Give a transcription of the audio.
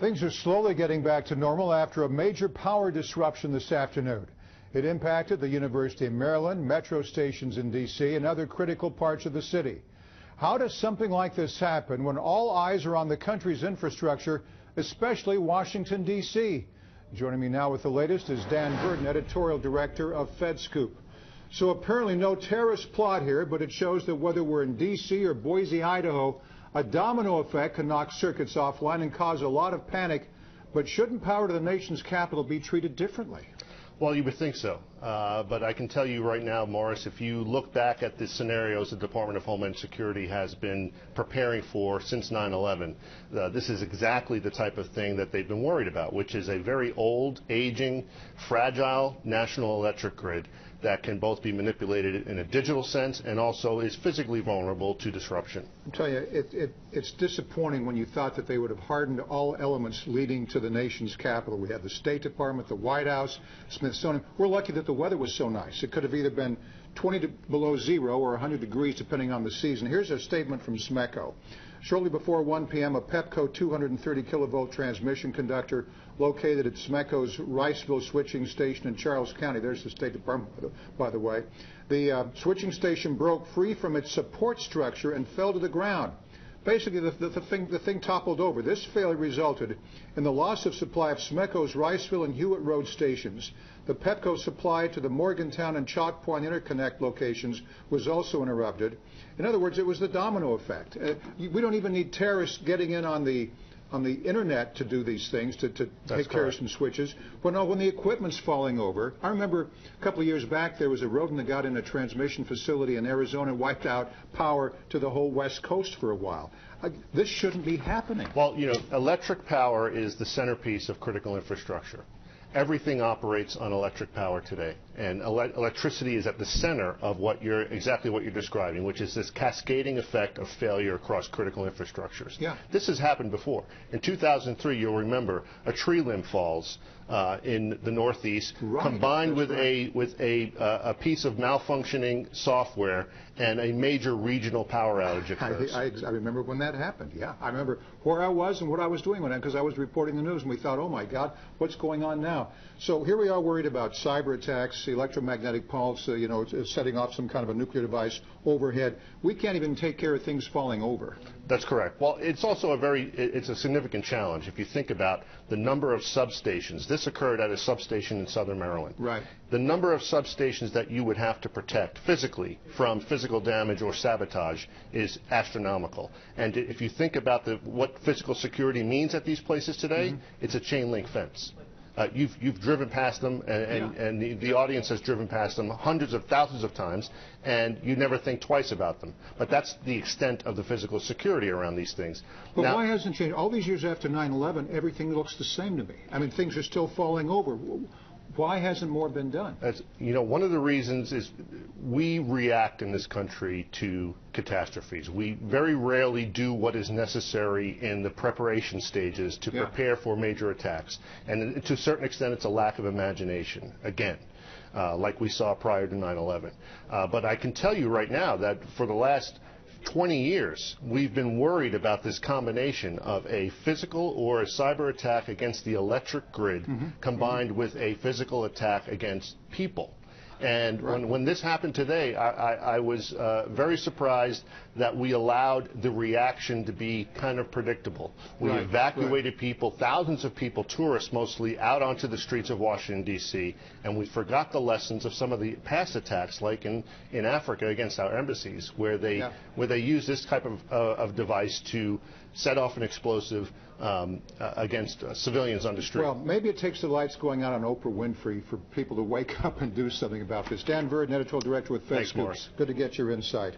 Things are slowly getting back to normal after a major power disruption this afternoon. It impacted the University of Maryland, metro stations in D.C., and other critical parts of the city. How does something like this happen when all eyes are on the country's infrastructure, especially Washington, D.C.? Joining me now with the latest is Dan Verton, editorial director of FedScoop. So apparently no terrorist plot here, but it shows that whether we're in D.C. or Boise, Idaho, a domino effect can knock circuits offline and cause a lot of panic. But shouldn't power to the nation's capital be treated differently? Well, you would think so. But I can tell you right now, Morris, if you look back at the scenarios the Department of Homeland Security has been preparing for since 9/11, this is exactly the type of thing that they've been worried about, which is a very old, aging, fragile national electric grid that can both be manipulated in a digital sense and also is physically vulnerable to disruption. I'll tell you, it's disappointing when you thought that they would have hardened all elements leading to the nation's capital. We had the State Department, the White House, Smithsonian. We're lucky that the weather was so nice. It could have either been 20 below zero or 100 degrees depending on the season. Here's a statement from SMECO. Shortly before 1 p.m., a Pepco 230 kilovolt transmission conductor located at SMECO's Riceville switching station in Charles County. There's the State Department, by the way. The switching station broke free from its support structure and fell to the ground. Basically, the thing toppled over. This failure resulted in the loss of supply of SMECO's Riceville and Hewitt Road stations. The Pepco supply to the Morgantown and Chalk Point interconnect locations was also interrupted. In other words, it was the domino effect. We don't even need terrorists getting in on the internet to do these things, to take care of some switches. But no, when the equipment's falling over. I remember a couple of years back there was a rodent that got in a transmission facility in Arizona and wiped out power to the whole West Coast for a while. This shouldn't be happening. Well, you know, electric power is the centerpiece of critical infrastructure. Everything operates on electric power today, and electricity is at the center of exactly what you're describing, which is this cascading effect of failure across critical infrastructures. Yeah. This has happened before. In 2003, you'll remember, a tree limb falls in the Northeast, combined with a piece of malfunctioning software, and a major regional power outage occurs. I remember when that happened. Yeah, I remember where I was and what I was doing when because I was reporting the news, and we thought, oh my God, what's going on now? So here we are worried about cyber attacks, electromagnetic pulse, setting off some kind of a nuclear device overhead. We can't even take care of things falling over. That's correct. Well, it's also it's a significant challenge if you think about the number of substations. This occurred at a substation in southern Maryland. Right. The number of substations that you would have to protect physically from physical damage or sabotage is astronomical. And if you think about what physical security means at these places today, it's a chain link fence. You've driven past them, and the audience has driven past them hundreds of thousands of times, and you never think twice about them. But that's the extent of the physical security around these things. But now, why hasn't it changed? All these years after 9/11, everything looks the same to me. I mean, things are still falling over. Why hasn't more been done? One of the reasons is we react in this country to catastrophes. We very rarely do what is necessary in the preparation stages to prepare for major attacks. And to a certain extent, it's a lack of imagination, again, like we saw prior to 9/11. But I can tell you right now that for the last 20 years, we've been worried about this combination of a physical or a cyber attack against the electric grid combined with a physical attack against people. And when this happened today, I was very surprised that we allowed the reaction to be kind of predictable. We evacuated people, thousands of people, tourists mostly, out onto the streets of Washington, D.C., and we forgot the lessons of some of the past attacks, like in Africa against our embassies, where they use this type of device to set off an explosive against civilians on the street. Well, maybe it takes the lights going out on Oprah Winfrey for people to wake up and do something about this. Dan Verton, editorial director with FedScoop. Thanks, Morris. Good to get your insight.